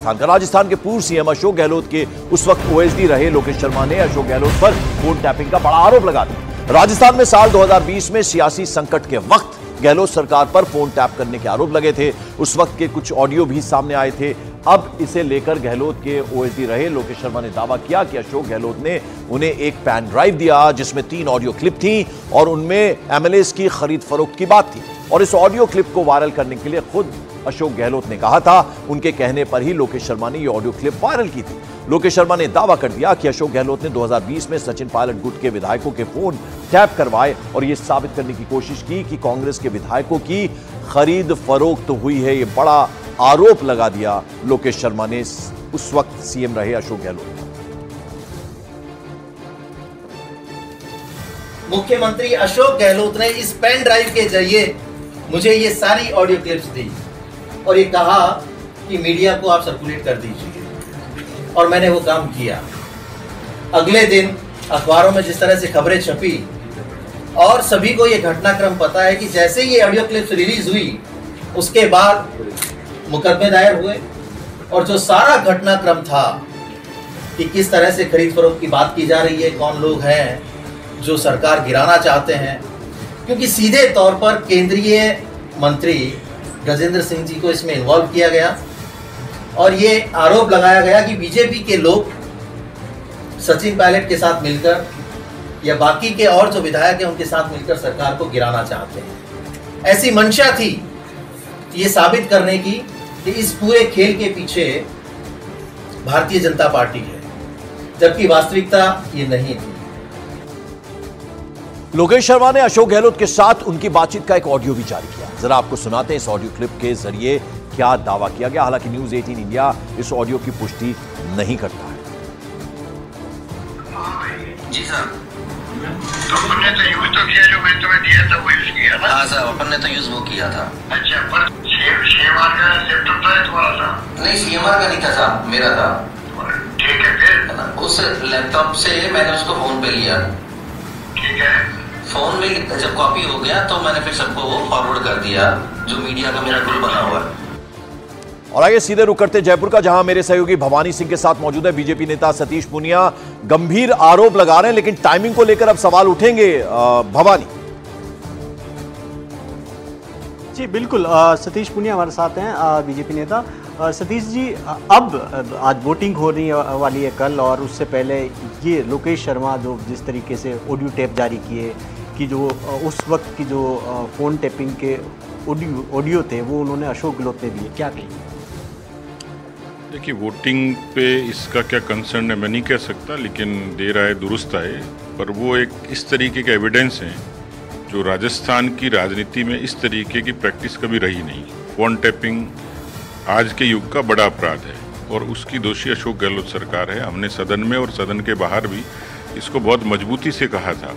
राजस्थान का। राजस्थान के पूर्व सीएम अशोक गहलोत के उस वक्त ओएसडी रहे लोकेश शर्मा ने अशोक गहलोत पर फोन टैपिंग का बड़ा आरोप लगा दिया। राजस्थान में साल 2020 में सियासी संकट के वक्त गहलोत सरकार पर फोन टैप करने के आरोप लगे थे। उस वक्त के कुछ ऑडियो भी सामने आए थे। अब इसे लेकर गहलोत के ओएसडी रहे लोकेश शर्मा ने दावा किया कि अशोक गहलोत ने उन्हें एक पेन ड्राइव दिया जिसमें 3 ऑडियो क्लिप थी और उनमें एमएलएस की खरीद फरोख्त की बात थी और इस ऑडियो क्लिप को वायरल करने के लिए खुद अशोक गहलोत ने कहा था। उनके कहने पर ही लोकेश शर्मा ने यह ऑडियो क्लिप वायरल की थी। लोकेश शर्मा ने दावा कर दिया कि अशोक गहलोत ने 2020 में सचिन पायलट गुट के विधायकों के फोन टैप करवाए और यह साबित करने की कोशिश की कि कांग्रेस के विधायकों की खरीद फरोख्त हुई है। यह बड़ा आरोप लगा दिया लोकेश शर्मा ने उस वक्त सीएम रहे अशोक गहलोत। मुख्यमंत्री अशोक गहलोत ने इस पेन ड्राइव के जरिए मुझे ये सारी ऑडियो क्लिप्स दी और ये कहा कि मीडिया को आप सर्कुलेट कर दीजिए और मैंने वो काम किया। अगले दिन अखबारों में जिस तरह से खबरें छपी और सभी को ये घटनाक्रम पता है कि जैसे ये ऑडियो क्लिप्स रिलीज हुई उसके बाद मुकदमे दायर हुए और जो सारा घटनाक्रम था कि किस तरह से खरीद फरोख्त की बात की जा रही है, कौन लोग हैं जो सरकार गिराना चाहते हैं, क्योंकि सीधे तौर पर केंद्रीय मंत्री गजेंद्र सिंह जी को इसमें इन्वॉल्व किया गया और ये आरोप लगाया गया कि बीजेपी के लोग सचिन पायलट के साथ मिलकर या बाकी के और जो विधायक हैं उनके साथ मिलकर सरकार को गिराना चाहते हैं। ऐसी मंशा थी ये साबित करने की कि इस पूरे खेल के पीछे भारतीय जनता पार्टी है, जबकि वास्तविकता ये नहीं थी। लोकेश शर्मा ने अशोक गहलोत के साथ उनकी बातचीत का एक ऑडियो भी जारी किया। जरा आपको सुनाते हैं इस ऑडियो क्लिप के जरिए क्या दावा किया गया। हालांकि न्यूज़ 18 इंडिया इस ऑडियो की पुष्टि नहीं करता है। जी सर, तो अपन ने तो यूज तो किया, जो मैंने तुम्हें दिया था वो यूज किया ना? हाँ सर, अपन ने तो यूज वो किया था। अच्छा, पर सीएमआर का लैपटॉप था तुम्हारा था? नहीं, सीएमआर का नहीं था साहब, मेरा था। ठीक है, फिर उस लैपटॉप से मैंने उसको फोन पे लिया। ठीक है, फोन में जब कॉपी हो गया तो मैंने फिर सबको वो फॉरवर्ड कर दिया जो मीडिया का मेरा ग्रुप बना हुआ है। और आगे सीधे रुक करते जयपुर का, जहां मेरे सहयोगी भवानी सिंह के साथ मौजूद है। बीजेपी नेता सतीश पूनिया गंभीर आरोप लगा रहे हैं, लेकिन टाइमिंग को लेकर अब सवाल उठेंगे। भवानी जी बिल्कुल, सतीश पूनिया हमारे साथ हैं, बीजेपी नेता। सतीश जी, अब आज वोटिंग होने वाली है कल और उससे पहले ये लोकेश शर्मा जो जिस तरीके से ऑडियो टेप जारी किए कि जो उस वक्त की जो फ़ोन टैपिंग के ऑडियो थे वो उन्होंने अशोक गहलोत ने दिए, क्या कहेंगे? देखिए, वोटिंग पे इसका क्या कंसर्न है मैं नहीं कह सकता, लेकिन देर आए दुरुस्त आए। पर वो एक इस तरीके के एविडेंस हैं जो राजस्थान की राजनीति में इस तरीके की प्रैक्टिस कभी रही नहीं। फ़ोन टैपिंग आज के युग का बड़ा अपराध है और उसकी दोषी अशोक गहलोत सरकार है। हमने सदन में और सदन के बाहर भी इसको बहुत मजबूती से कहा था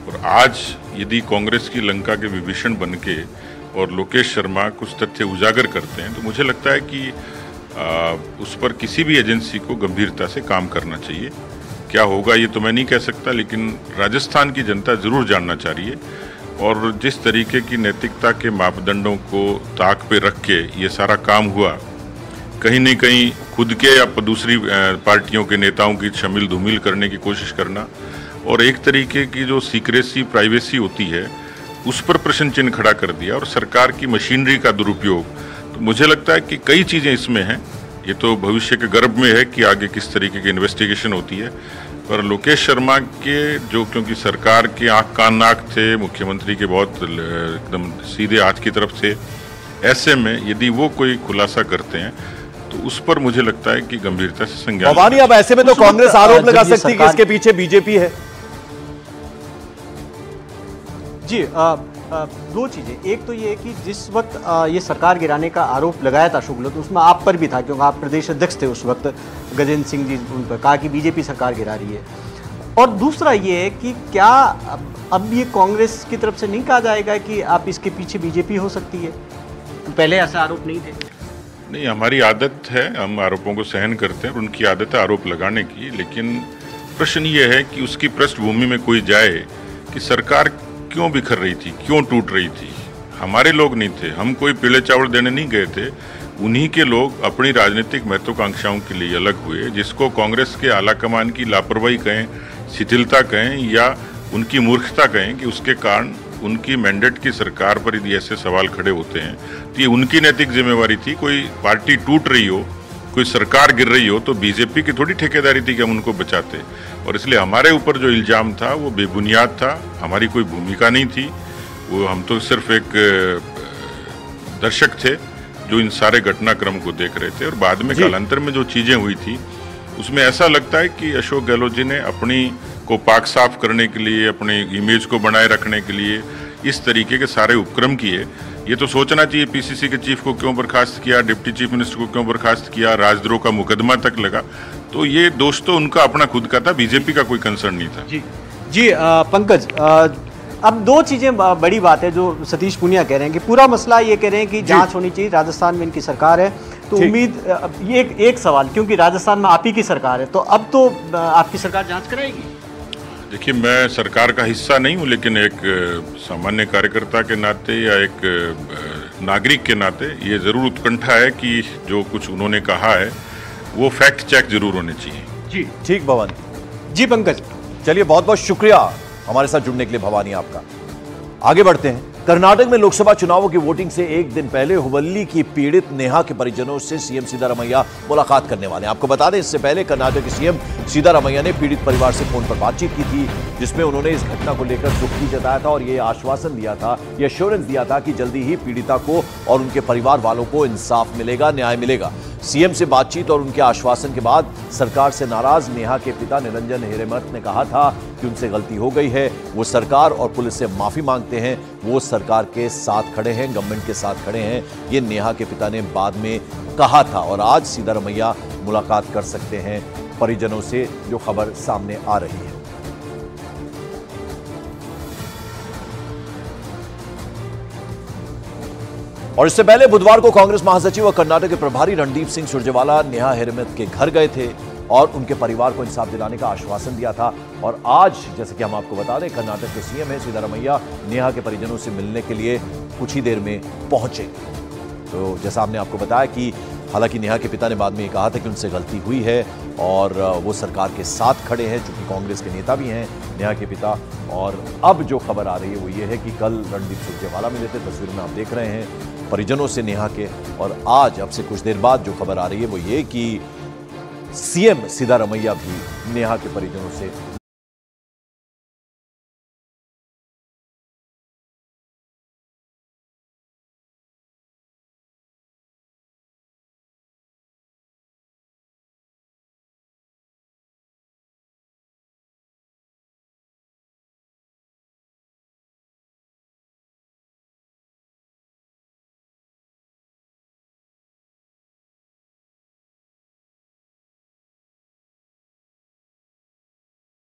और आज यदि कांग्रेस की लंका के विभीषण बन के और लोकेश शर्मा कुछ तथ्य उजागर करते हैं तो मुझे लगता है कि उस पर किसी भी एजेंसी को गंभीरता से काम करना चाहिए। क्या होगा ये तो मैं नहीं कह सकता, लेकिन राजस्थान की जनता ज़रूर जानना चाह रही है और जिस तरीके की नैतिकता के मापदंडों को ताक पे रख के ये सारा काम हुआ, कहीं न कहीं खुद के या दूसरी पार्टियों के नेताओं की शमिल धूमिल करने की कोशिश करना और एक तरीके की जो सीक्रेसी प्राइवेसी होती है उस पर प्रश्न चिन्ह खड़ा कर दिया और सरकार की मशीनरी का दुरुपयोग। तो मुझे लगता है कि कई चीज़ें इसमें हैं। ये तो भविष्य के गर्भ में है कि आगे किस तरीके की इन्वेस्टिगेशन होती है, पर लोकेश शर्मा के जो क्योंकि सरकार के आँख कान नाक थे, मुख्यमंत्री के बहुत एकदम सीधे हाथ की तरफ थे, ऐसे में यदि वो कोई खुलासा करते हैं तो उस पर मुझे लगता है कि गंभीरता से संज्ञान। भवानी, अब ऐसे में तो कांग्रेस आरोप लगा सकती है कि इसके पीछे बीजेपी है। जी, दो चीज़ें। एक तो ये है कि जिस वक्त ये सरकार गिराने का आरोप लगाया था अशोक गहलोत, उसमें आप पर भी था क्योंकि आप प्रदेश अध्यक्ष थे उस वक्त। गजेंद्र सिंह जी उन पर कहा कि बीजेपी सरकार गिरा रही है। और दूसरा ये है कि क्या अब ये कांग्रेस की तरफ से नहीं कहा जाएगा कि आप इसके पीछे बीजेपी हो सकती है? पहले ऐसा आरोप नहीं थे। नहीं, हमारी आदत है, हम आरोपों को सहन करते हैं और उनकी आदत है आरोप लगाने की, लेकिन प्रश्न ये है कि उसकी पृष्ठभूमि में कोई जाए कि सरकार क्यों बिखर रही थी, क्यों टूट रही थी। हमारे लोग नहीं थे, हम कोई पीले चावल देने नहीं गए थे। उन्हीं के लोग अपनी राजनीतिक महत्वाकांक्षाओं के लिए अलग हुए, जिसको कांग्रेस के आलाकमान की लापरवाही कहें, शिथिलता कहें या उनकी मूर्खता कहें कि उसके कारण उनकी मैंडेट की सरकार पर यदि ऐसे सवाल खड़े होते हैं तो ये उनकी नैतिक जिम्मेवारी थी। कोई पार्टी टूट रही हो, कोई सरकार गिर रही हो तो बीजेपी की थोड़ी ठेकेदारी थी कि हम उनको बचाते, और इसलिए हमारे ऊपर जो इल्जाम था वो बेबुनियाद था, हमारी कोई भूमिका नहीं थी। वो हम तो सिर्फ एक दर्शक थे जो इन सारे घटनाक्रम को देख रहे थे। और बाद में कालांतर में जो चीजें हुई थी उसमें ऐसा लगता है कि अशोक गहलोत जी ने अपनी को पाक साफ करने के लिए, अपनी इमेज को बनाए रखने के लिए इस तरीके के सारे उपक्रम किए। ये तो सोचना चाहिए पीसीसी के चीफ को क्यों बर्खास्त किया, डिप्टी चीफ मिनिस्टर को क्यों बर्खास्त किया, राजद्रोह का मुकदमा तक लगा। तो ये दोष तो उनका अपना खुद का था, बीजेपी का कोई कंसर्न नहीं था। जी पंकज, अब दो चीज़ें बड़ी बात है जो सतीश पूनिया कह रहे हैं कि पूरा मसला ये कह रहे हैं कि जांच होनी चाहिए, राजस्थान में इनकी सरकार है तो उम्मीद, ये एक सवाल, क्योंकि राजस्थान में आप ही की सरकार है तो अब तो आपकी सरकार जांच कराएगी। देखिए, मैं सरकार का हिस्सा नहीं हूँ, लेकिन एक सामान्य कार्यकर्ता के नाते या एक नागरिक के नाते ये जरूर उत्कंठा है कि जो कुछ उन्होंने कहा है वो फैक्ट चेक जरूर होने चाहिए। जी ठीक भवानी। जी पंकज, चलिए, बहुत बहुत शुक्रिया हमारे साथ जुड़ने के लिए भवानी आपका। आगे बढ़ते हैं। कर्नाटक में लोकसभा चुनावों की वोटिंग से एक दिन पहले हुबल्ली की पीड़ित नेहा के परिजनों से सीएम सिद्धारमैया मुलाकात करने वाले हैं। आपको बता दें, इससे पहले कर्नाटक के सीएम सिद्धारमैया ने पीड़ित परिवार से फोन पर बातचीत की थी, जिसमें उन्होंने इस घटना को लेकर दुख भी जताया था और ये आश्वासन दिया था, ये एश्योरेंस दिया था कि जल्दी ही पीड़िता को और उनके परिवार वालों को इंसाफ मिलेगा, न्याय मिलेगा। सीएम से बातचीत और उनके आश्वासन के बाद सरकार से नाराज नेहा के पिता निरंजन हिरेमठ ने कहा था कि उनसे गलती हो गई है, वो सरकार और पुलिस से माफी मांगते हैं, वो सरकार के साथ खड़े हैं, गवर्नमेंट के साथ खड़े हैं। ये नेहा के पिता ने बाद में कहा था और आज सिद्धारमैया मुलाकात कर सकते हैं परिजनों से, जो खबर सामने आ रही है। और इससे पहले बुधवार को कांग्रेस महासचिव और कर्नाटक के प्रभारी रणदीप सिंह सुरजेवाला नेहा हिरेमठ के घर गए थे और उनके परिवार को इंसाफ दिलाने का आश्वासन दिया था। और आज, जैसे कि हम आपको बता दें, कर्नाटक के सीएम है सिद्धारमैया नेहा के परिजनों से मिलने के लिए कुछ ही देर में पहुंचे। तो जैसा हमने आपको बताया कि हालांकि नेहा के पिता ने बाद में ये कहा था कि उनसे गलती हुई है और वो सरकार के साथ खड़े हैं, चूंकि कांग्रेस के नेता भी हैं नेहा के पिता। और अब जो खबर आ रही है वो ये है कि कल रणदीप सुरजेवाला मिले थे, तस्वीर में आप देख रहे हैं परिजनों से नेहा के, और आज अब से कुछ देर बाद जो खबर आ रही है वो ये कि सीएम सिद्धारमैया भी नेहा के परिजनों से